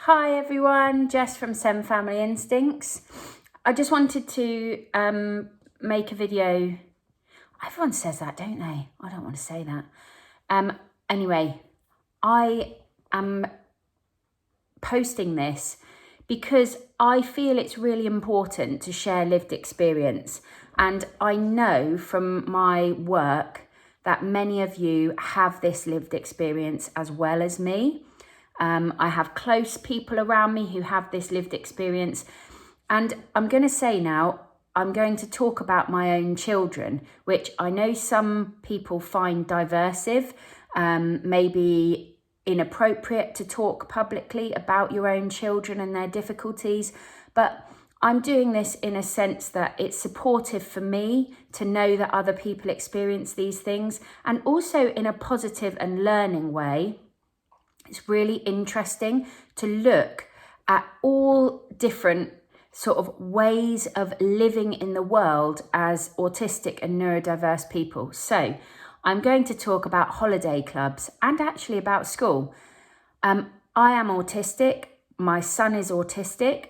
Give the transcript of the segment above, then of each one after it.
Hi everyone, Jess from Sem Family Instincts. I just wanted to make a video. Everyone says that, don't they? I don't want to say that. Anyway, I am posting this because I feel it's really important to share lived experience. And I know from my work that many of you have this lived experience as well as me. I have close people around me who have this lived experience. And I'm going to say now, I'm going to talk about my own children, which I know some people find diversive, maybe inappropriate to talk publicly about your own children and their difficulties. But I'm doing this in a sense that it's supportive for me to know that other people experience these things, and also in a positive and learning way. It's really interesting to look at all different sort of ways of living in the world as autistic and neurodiverse people. So I'm going to talk about holiday clubs and actually about school. I am autistic. My son is autistic,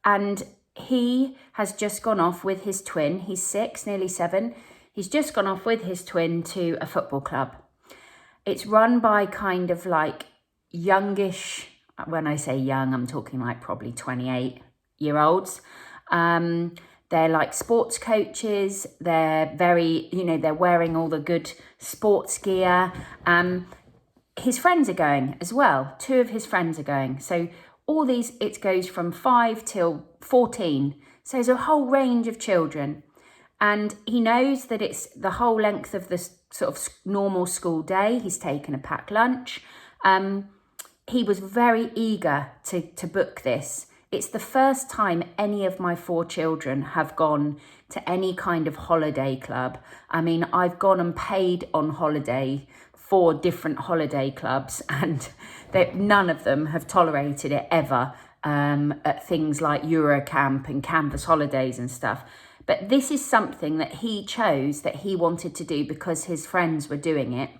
and he has just gone off with his twin. He's 6, nearly 7. He's just gone off with his twin to a football club. It's run by kind of like youngish, when I say young, I'm talking like probably 28-year-olds. They're like sports coaches. They're very, they're wearing all the good sports gear. His friends are going as well. 2 of his friends are going. So all these, it goes from 5 till 14. So there's a whole range of children. And he knows that it's the whole length of the sort of normal school day. He's taken a packed lunch. He was very eager to book this. It's the first time any of my 4 children have gone to any kind of holiday club. I mean, I've gone and paid on holiday for different holiday clubs, and none of them have tolerated it ever, at things like Eurocamp and Canvas holidays and stuff. But this is something that he chose, that he wanted to do because his friends were doing it.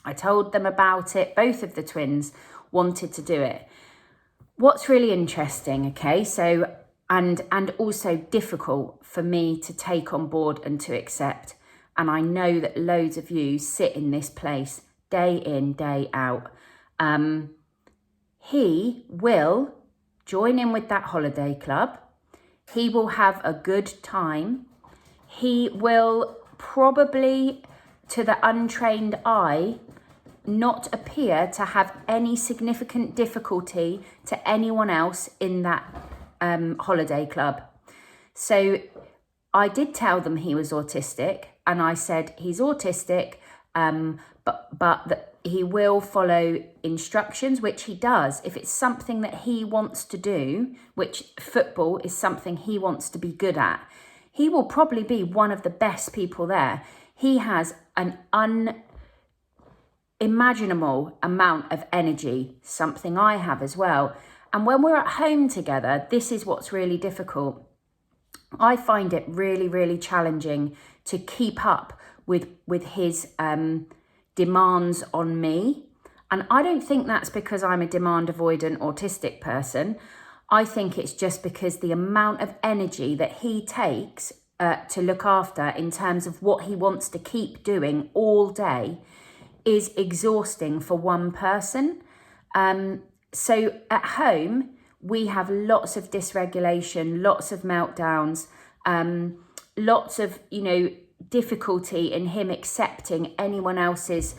I told them about it. Both of the twins wanted to do it. What's really interesting, okay, so and also difficult for me to take on board and to accept, and I know that loads of you sit in this place day in, day out. He will join in with that holiday club. He will have a good time. He will probably, to the untrained eye, not appear to have any significant difficulty to anyone else in that holiday club. So I did tell them he was autistic, and I said he's autistic, but that he will follow instructions, which he does. If it's something that he wants to do, which football is something he wants to be good at, he will probably be one of the best people there. He has an unimaginable amount of energy, something I have as well. And when we're at home together, this is what's really difficult. I find it really, really challenging to keep up with his demands on me. And I don't think that's because I'm a demand avoidant autistic person. I think it's just because the amount of energy that he takes to look after in terms of what he wants to keep doing all day is exhausting for one person. So at home, we have lots of dysregulation, lots of meltdowns, lots of, difficulty in him accepting anyone else's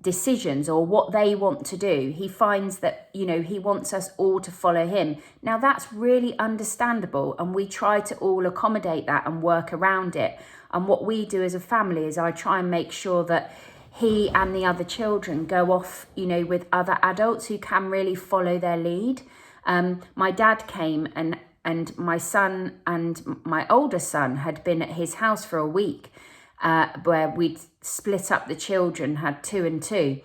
decisions or what they want to do. He finds that, he wants us all to follow him. Now, that's really understandable, and we try to all accommodate that and work around it. And what we do as a family is I try and make sure that he and the other children go off, with other adults who can really follow their lead. My dad came and my son and my older son had been at his house for a week, where we'd split up the children, had 2 and 2.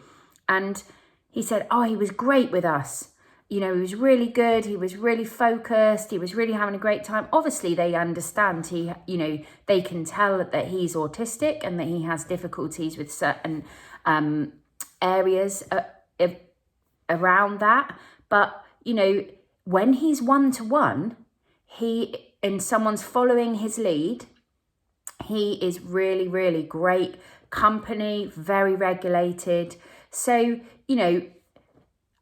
And he said, he was great with us. He was really good. He was really focused. He was really having a great time. Obviously, they understand they can tell that he's autistic and that he has difficulties with certain areas around that. But, you know, when he's one-to-one, and someone's following his lead, he is really, really great company, very regulated. So, you know,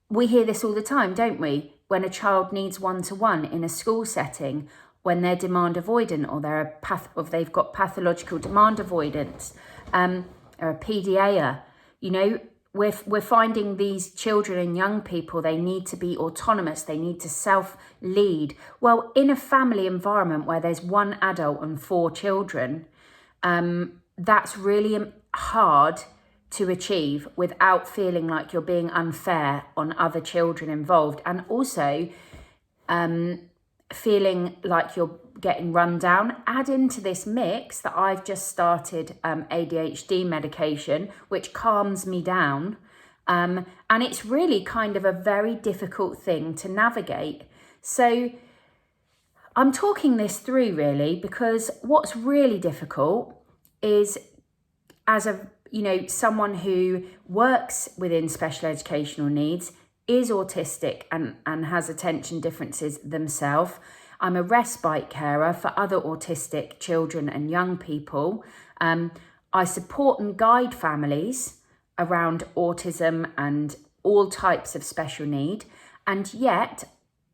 we hear this all the time, don't we? When a child needs one-to-one in a school setting, when they're demand avoidant, or they've got pathological demand avoidance, or a PDA, you know, we're finding these children and young people, they need to be autonomous, they need to self-lead. Well, in a family environment where there's one adult and 4 children, that's really hard to achieve without feeling like you're being unfair on other children involved, and also feeling like you're getting run down. Add into this mix that I've just started ADHD medication, which calms me down. And it's really kind of a very difficult thing to navigate. So I'm talking this through really because what's really difficult is, as someone who works within special educational needs, is autistic and has attention differences themselves. I'm a respite carer for other autistic children and young people. I support and guide families around autism and all types of special need. And yet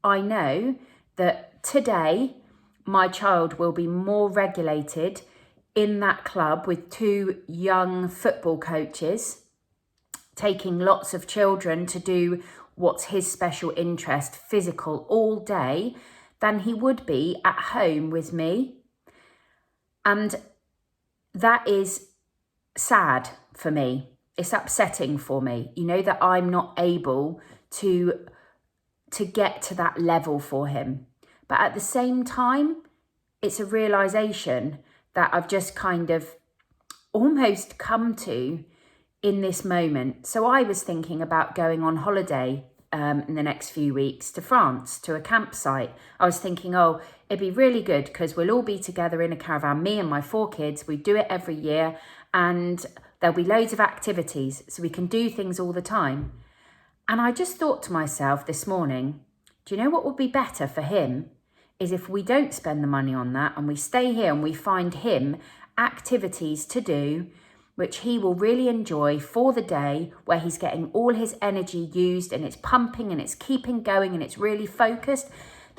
I know that today my child will be more regulated in that club with 2 young football coaches, taking lots of children to do what's his special interest, physical, all day, than he would be at home with me. And that is sad for me. It's upsetting for me, you know, that I'm not able to get to that level for him. But at the same time, it's a realization that I've just kind of almost come to in this moment. So I was thinking about going on holiday in the next few weeks to France, to a campsite. I was thinking, it'd be really good because we'll all be together in a caravan, me and my 4 kids. We do it every year and there'll be loads of activities so we can do things all the time. And I just thought to myself this morning, do you know what would be better for him is if we don't spend the money on that and we stay here and we find him activities to do which he will really enjoy for the day, where he's getting all his energy used and it's pumping and it's keeping going and it's really focused.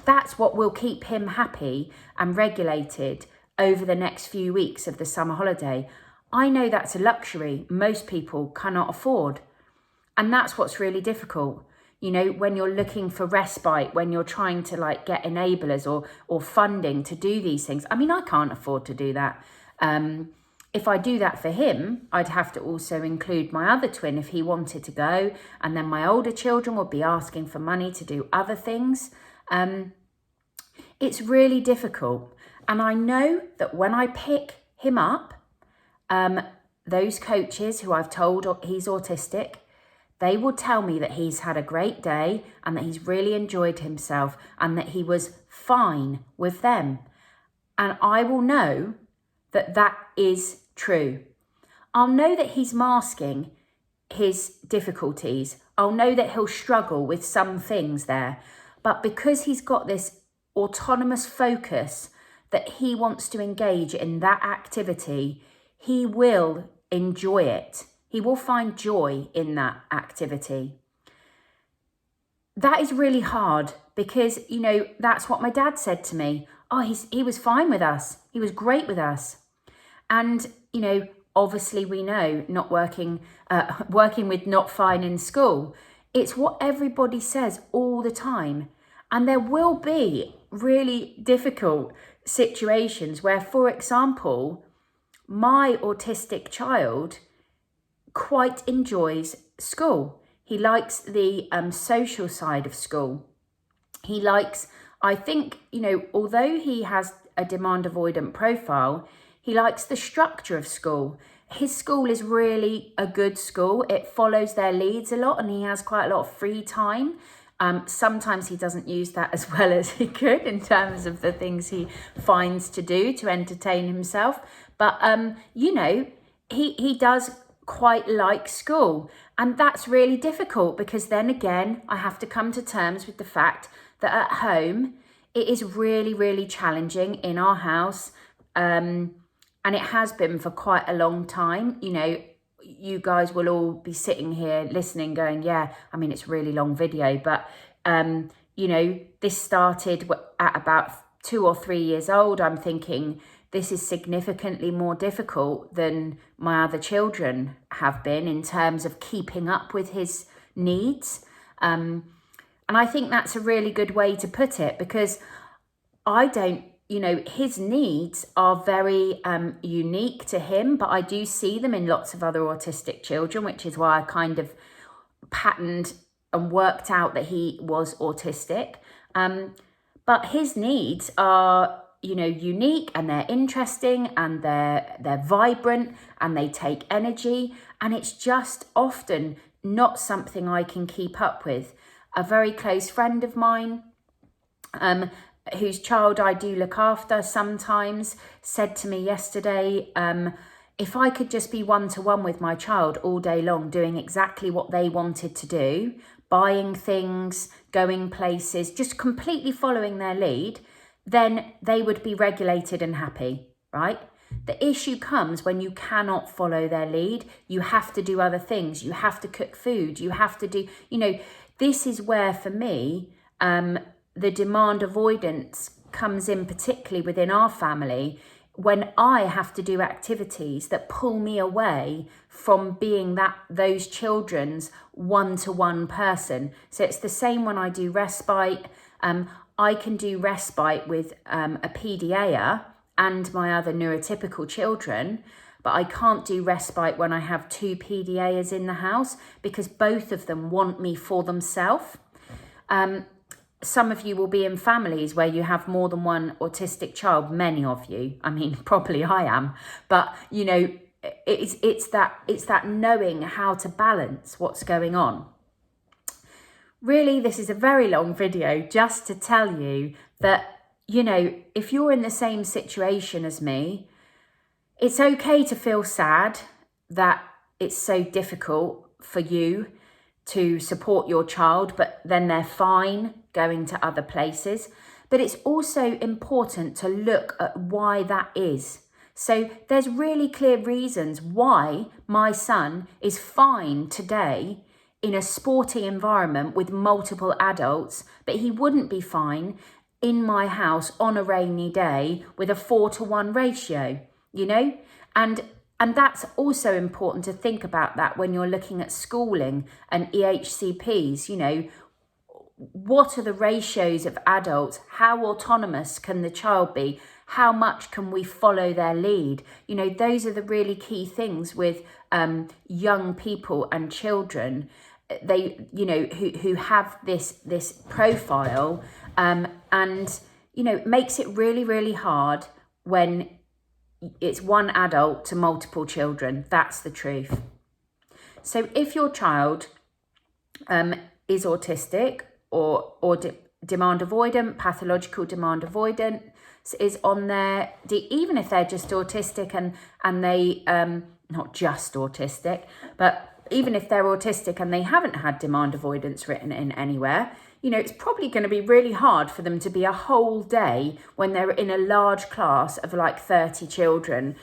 That's what will keep him happy and regulated over the next few weeks of the summer holiday. I know that's a luxury most people cannot afford. And that's what's really difficult. You know, when you're looking for respite, when you're trying to get enablers or funding to do these things. I mean, I can't afford to do that. If I do that for him, I'd have to also include my other twin if he wanted to go. And then my older children would be asking for money to do other things. It's really difficult. And I know that when I pick him up, those coaches who I've told he's autistic, they will tell me that he's had a great day and that he's really enjoyed himself and that he was fine with them. And I will know that that is true. I'll know that he's masking his difficulties. I'll know that he'll struggle with some things there. But because he's got this autonomous focus that he wants to engage in that activity, he will enjoy it. He will find joy in that activity. That is really hard because, you know, that's what my dad said to me. He was fine with us. He was great with us. And, you know, obviously we know not working with not fine in school. It's what everybody says all the time. And there will be really difficult situations where, for example, my autistic child quite enjoys school. He likes the social side of school. He likes, I think, you know, although he has a demand avoidant profile, he likes the structure of school. His school is really a good school. It follows their leads a lot and he has quite a lot of free time. Sometimes he doesn't use that as well as he could in terms of the things he finds to do to entertain himself. But, you know, he does quite like school. And that's really difficult, because then again, I have to come to terms with the fact that at home, it is really, really challenging in our house. And it has been for quite a long time. You know, you guys will all be sitting here listening going, yeah, I mean, it's a really long video, but, you know, this started at about 2 or 3 years old. I'm thinking this is significantly more difficult than my other children have been in terms of keeping up with his needs. And I think that's a really good way to put it, because I don't, you know, his needs are very unique to him, but I do see them in lots of other autistic children, which is why I kind of patterned and worked out that he was autistic. But his needs are, you know, unique, and they're interesting, and they're vibrant, and they take energy, and it's just often not something I can keep up with. A very close friend of mine, whose child I do look after sometimes, said to me yesterday, if I could just be one-to-one with my child all day long, doing exactly what they wanted to do, buying things, going places, just completely following their lead, then they would be regulated and happy, right? The issue comes when you cannot follow their lead. You have to do other things. You have to cook food. You have to do, you know, this is where, for me, the demand avoidance comes in, particularly within our family, when I have to do activities that pull me away from being those children's one-to-one person. So it's the same when I do respite. I can do respite with a PDAer and my other neurotypical children, but I can't do respite when I have 2 PDAers in the house, because both of them want me for themselves. Some of you will be in families where you have more than one autistic child, many of you. I mean, probably I am. But, you know, it's that knowing how to balance what's going on. Really, this is a very long video just to tell you that, you know, if you're in the same situation as me, it's okay to feel sad that it's so difficult for you to support your child, but then they're fine going to other places. But it's also important to look at why that is. So there's really clear reasons why my son is fine today in a sporty environment with multiple adults, but he wouldn't be fine in my house on a rainy day with a 4-to-1 ratio, you know? And that's also important to think about that when you're looking at schooling and EHCPs, you know, what are the ratios of adults? How autonomous can the child be? How much can we follow their lead? You know, those are the really key things with young people and children. They, you know, who have this profile, and, you know, it makes it really, really hard when it's one adult to multiple children. That's the truth. So if your child is autistic or demand avoidant, pathological demand avoidant is on there, even if they're just autistic and they, not just autistic, but even if they're autistic and they haven't had demand avoidance written in anywhere, you know, it's probably going to be really hard for them to be a whole day when they're in a large class of like 30 children,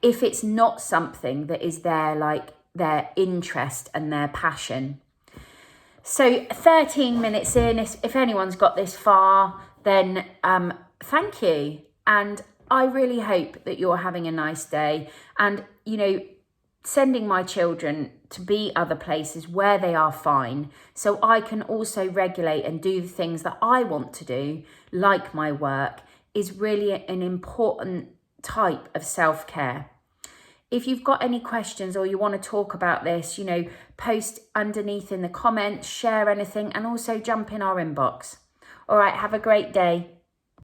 if it's not something that is their interest and their passion. So 13 minutes in, if anyone's got this far, then thank you. And I really hope that you're having a nice day. And, you know, sending my children to be other places where they are fine, so I can also regulate and do the things that I want to do, like my work, is really an important type of self-care. If you've got any questions or you want to talk about this, you know, post underneath in the comments, share anything, and also jump in our inbox. All right, have a great day.